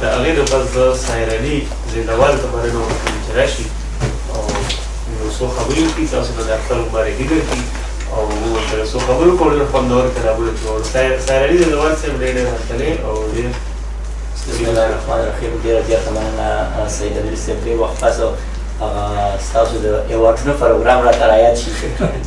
د هغې نه پس د ساحر علي زندهوال ته مننه وکړم چې راشي او یو څو خبرې وکړي، تاسو ته د اختر مبارکي درکړي او ورته څو خبرې وکړو. ډېر خوندور کلامونه ترې واورو. ساحر علي زندهوال صاحب ډېر هرکلی او ډېر بسم الله الرحمن الرحیم. ډېره زیاته مننه سید علي صاحب. ډېر وخت پس هغه ستاسو د ایوارډونو پروګرام راته رایاد شي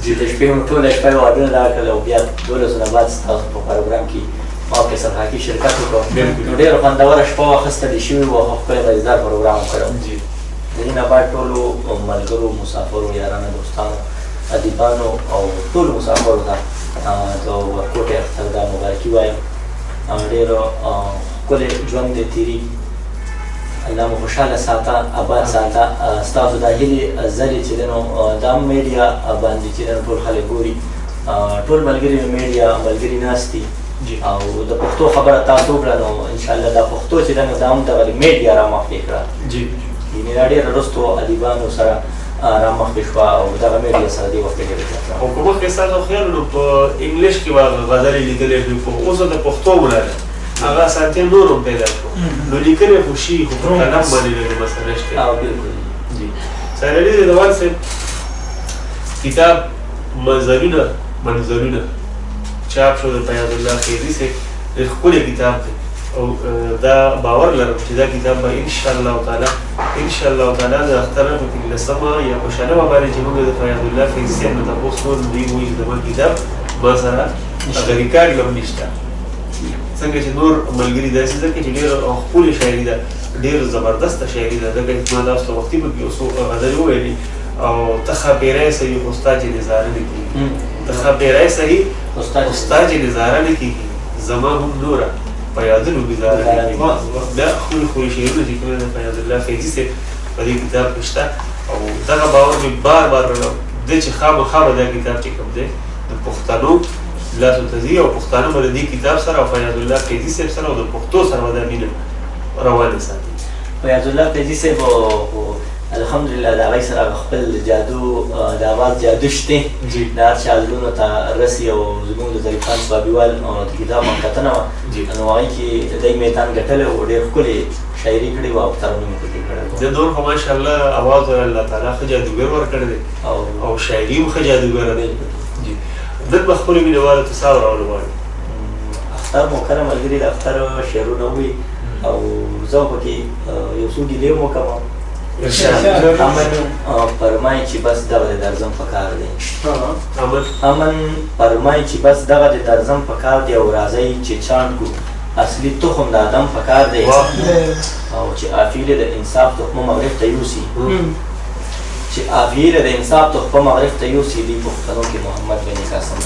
چې د شپې مو ټوله شپه ایوارډونه راکړل او بیا 12 نه بعد ستاسو په پروګرام کې ما فیصل حاکي شرکت وکړو. نو ډېره خوندوره شپه واخیستلې شوې وه او ښکلی مزېدار پروګرام وکړی. د دې نه بعد ټولو ملګرو، مسافرو، یارانو، دوستانو، ادیبانو او ټولو مسافرو ته د ورکوټې اختر دا مبارکي وایم. ډېر ښکلی ژوند دې تېري، الله مو خوشحاله ساته، آباد ساته. ستاسو دا هیلې ځلې چې دی نو دا میډیا باندې چې دی نو ټول خلک ګوري، ټول ملګري میډیا ملګري ناست دي او د پښتو خبره تاسو وکړه نو انشاءالله دا پښتو چې دی نو دا هم دغه میډیا رامخکې کړه. یعنې دا ډېره وروستو ادیبانو سره رامخکې شوه او دغه میډیا سره دې وخت کې ډېره زیاته او که مخکې ستاسو خیال نو په انګلیش کې به غزلې لیکلې شوې، اوس د پښتو ولاړه هغه اسانتیا نور هم پیدا شو نو لیکنې خو شي خو په قلم باندې لږ مسله شته. بالکل. ساحر علي زندهوال صاحب کتاب منظرونه چاپ شو د فیاض الله خیري صاحب. ډېر ښکلی کتاب دی او دا باور لرم چې دا کتاب به انشاءالله تعالی د اختر په 15مه یا په شنبه باندې چې موږ د فیاض الله خیري صاحب نه تپوس کوو نو دوی وایي زما کتاب ما سره هغه ریکارډ هم نشته. څنګه چې نور ملګري داسې ځکه چې ډېره ښکلې شاعري ده، ډېر زبردسته شاعري ده. ځکه چې ما تاسو ته وختي به کې یو څو غزلې وویلې او ته خاپیری صحیح خو ستا چې نظاره نه کېږي، ته خاپیری صحیح خو ستا چې نظاره نه کېږي، زما هم نوره په یادونو ګزاره نه کېږي. دا ښکلي شعرونه چې کوم د فیاض الله خیري صاحب په دې کتاب کې شته او دغه باور مې بار دی چې خامخا به دا کتاب چې کوم دی د پښتنو لاسو ته ځي او پښتانه به د دې کتاب سره او فیاض الله فیضي صاحب سره او د پښتو سره به دا مینه روانه ساتي. فیاض الله فیضي صاحب الحمدلله د هغوی سره خپل جادو د اواز جادو شته د هر چا زړونو ته رسي او زموږ د ظریف خان صوابیوال د کتاب هم کتنه وه نو هغوی کې دی میدان ګټلی و، ډېر ښکلې شاعري کړې وه او ترنم یې پکې کړی و. د نور خو ماشاءالله اواز الله تعالی ښه جادوګر ورکړی دی او شاعري هم ښه جادوګره دی. نن به خپلو مینهوالو ته څه اورول غواړي؟ اختر مکرم ملګري د اختر شعرونه ووي او زه پکې یو څو ګیلې هم وکړم. امن فرمایي چې بس دغه د درځم په کار دی. امن فرمایي چې بس دغه د درځم په کار دی او راځئ چې چاڼ کړو اصلي تخم د آدم په کار دی او چې عافیل د انصاف تخمه مغرب ته یوسي، چې عافیل د انصاف تخمه مغرب ته یوسي دي پښتنو کې محمد بن قاسم.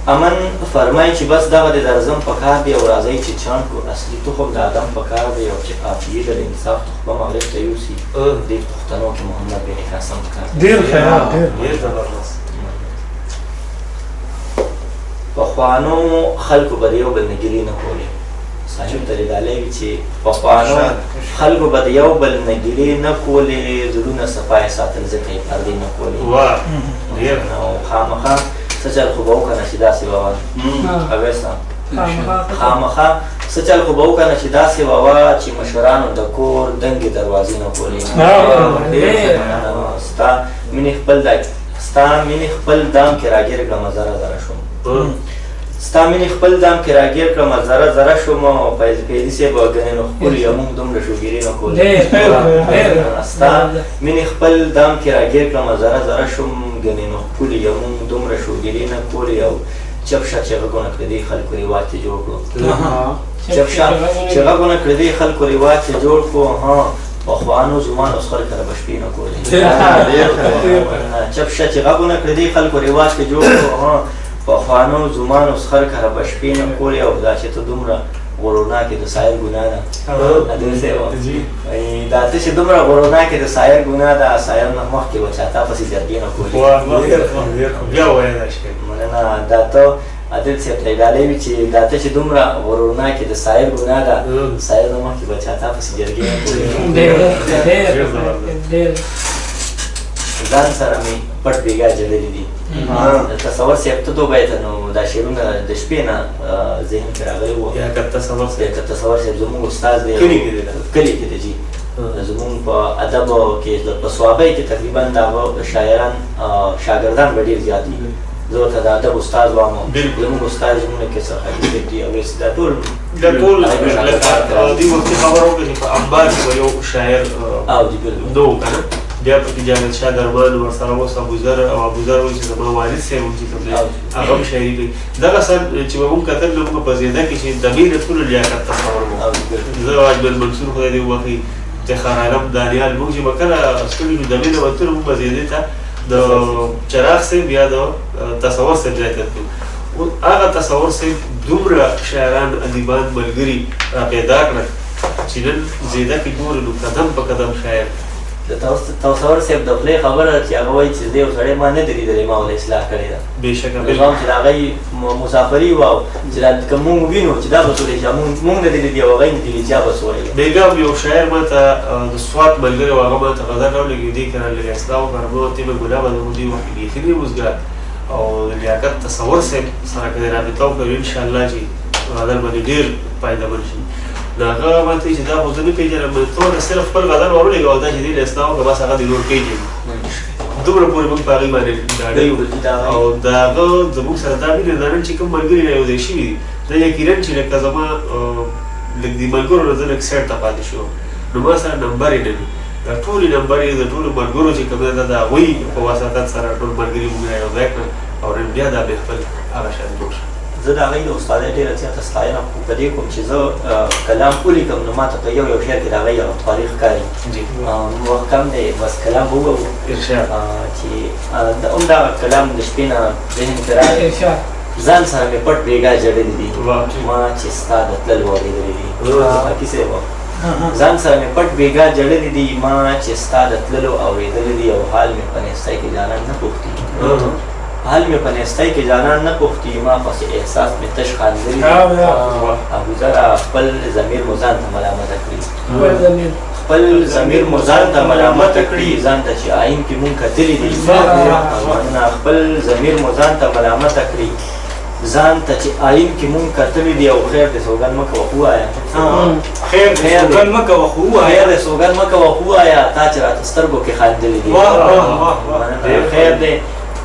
امن فرمایي چې بس دغه د درځم په کار دی او راځئ چې چاڼ کړو اصلي تخم د آدم په کار دی او چې عافیل د انصاف تخمه مغرب ته یوسي دي پښتنو کې محمد بن قاسم په کار دی. ډېر خیال ډېر زبردست. پخوانو خلکو به د یو بل نه ګیلې نه کولې. صاحب ته لیدلی وي چې پخوانو خلکو به د یو بل نه ګیلې نه کولې، زړونه صفا یې ساتل ځکه یې پردې نه کولې. نو خامخا څه چل خو به وکنه چې داسې به وه اویسه خامخا څه چل خو به وکنه چې داسې به وه چې مشرانو د کور دنګې دروازې نه کولې. ستا مینې خپل دام کې راګیر کړمه ذره ذره شوم، ستا مینې خپل دام کې راګیر کړمه ذره ذره شوم او فیضي صاحب ګنې نو ښکلي یم موږ دومره شوګیرې نه کولې. ستا مینې خپل دام کې راګیر کړمه ذره ذره شوم ګنې نو ښکلي یم موږ دومره شوګیرې نه کولې او چپشه چې غږونه کړه دې خلکو رواج چې جوړ کړو، چپشه چې غږونه کړه دې خلکو رواج چې جوړ کړو پخوانو زمان اوس خلک سره به شپې نه کولې. چپشه چې غږونه کړه دې خلکو رواج چې جوړ کړو پخوانو زمان اوس خلک سره به شپې نه کولې او دا چې ته دومره غرورناکې د سایر ګناه ده دا ته چې دومره غرورناکې د سایر ګناه ده سایر نه مخکې به چا تا پسې جرګې نه کولې. مننه. دا ته عادل صاحب ته ډالۍ وي چې دا ته چې دومره غرورناکې د سایر ګناه ده سایر نه مخکې به چا تا پسې جرګې نه کولې. ځان سره مې پټ بېګا جللي دي تصور صاحب ته توبه نو دا شعرونه د شپې نه ذهن کې راغلي وو یا که تصور که تصور صاحب زموږ استاد دی کلي کې دی کلي کې دی جی زموږ په ادب کې په صوابۍ کې تقریبا د شاعران شاګردان به ډېر زیات دي زه ورته د ادب استاد وایم زموږ استاد زموږ کې څه حدیث دی او دا ټول دې وختي خبره وکړي چې په انبار کې به یو شاعر او دي بالکل نو که نه بیا پکې جاوید شاه درمان ورسره اوس ابوذر او ابوذر وایي چې زما والد صاحب هم چې کوم دی هغه هم شاعري کوي دغه سر چې به موږ کتل نو موږ په زیده کې چې د مینې ټولو لیاقت تصور وو زه اجمل منصور خدای دې وبخښي افتخار عالم دانیال موږ چې به کله ستړي شو د مینې وتلو موږ به زیدې ته د چراغ صاحب یا د تصور صاحب ځای ته تلو هغه تصور صاحب دومره شاعران ادیبان ملګري راپیدا کړل چې نن زیده کې ګورو نو قدم په قدم شاعر تصور صاحب د خپلې خبره چې هغه وایي چې دی یو سړی ما نه دی لیدلی ما ولې اصلاح کړې ده بېشکه نظام چې د هغې مسافري وه چې که موږ وینو چې دا به څه ویلی چې موږ نه دی لیدلي او هغه یې نه دی لیدلي چا به څه ویلی بیګا یو شاعر ما ته د سوات ملګری و هغه ما ته غزل راولېږي دې که رالېږي اصلاح وکړه ما ورته ویل ګلابه زموږ دې وخت کې بیخي ډېر وزګار او د لیاقت تصور صاحب سره که دې رابطه وکړو انشاءالله چې غزل به دې ډېر فایدهمند شي نو هغه ما ته چې دا خو زه نه پېژنم ته صرف خپل غزل ورولېږه او دا چې دې له اصلاح وکړه بس هغه دې نور پېژني دومره پورې موږ په هغې باندې ډاډه یو او د هغه زموږ سره دا مینه دا نن چې کوم ملګري رایوځای شوي دي دا یقینا چې لکه زما لږ د ملګرو نه زه لږ سایډ ته پاتې شوم نو ما سره نمبر یې نه وي دا ټولې نمبر یې د ټولو ملګرو چې کوم دی د هغوی په واسطت سره ټول ملګري موږ رایوځای کړل او نن بیا دا مې خپل هغه شان جوړ شو زه د هغې د استادۍ ډېره زیاته ستاینه په دې کوم چې زه کلام ولیکم نو ما ته په یو یو شعر کې د هغې یو تاریخ ښکاري محکم دی بس کلام به ووایو چې همدغه کلام د شپې نه ذهن کې راغی ځان سره مې پټ بېګا ژړلي دي ما چې ستا د تلل اورېدلي دي کیسې وه ځان سره مې پټ بېګا ژړلي دي ما چې ستا د تللو اورېدلي دي او حال مې په نیستۍ کې جانان نه پوښتي حال مې په نیستۍ کې جانان نه پوښتي ما پسې احساس مې تش خاندلي ابوذره خپل ضمیر مو ځان ته ملامته کړي خپل ضمیر مو ځان ته ملامته کړي ځان ته چې آئین کې مونږ کتلي دي خپل ضمیر مو ځان ته ملامته کړي ځان ته چې آئین کې مونږ کتلي دي او خیر دې سوګند مه کوه خو ووایه خیر دې سوګند مه کوه خو ووایه خیر دې سوګند مه کوه خو ووایه تا چې راته سترګو کې خاندلي دي خیر دې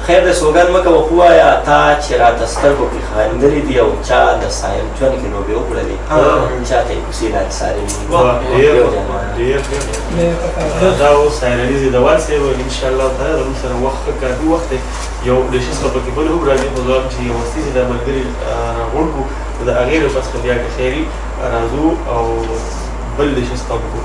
خیر د سوګند مه کوه خو وایه تا چې راته سترګو کې خاندلي دي او چا د ساحل ژوند کې لوبې وکړلې چا ته یې کوڅې لارې څارلي دا اوس سایرالي زیدوال صاحب انشاءالله تعالی زموږ سره وخت ښه کافي وخت دی یو نشست به پکې بل هم راځي خو زه هم چې یو وختي چې دا ملګري راغونډ کړو د هغې نه پس بیا که خیري راځو او بل نشست هم وکړو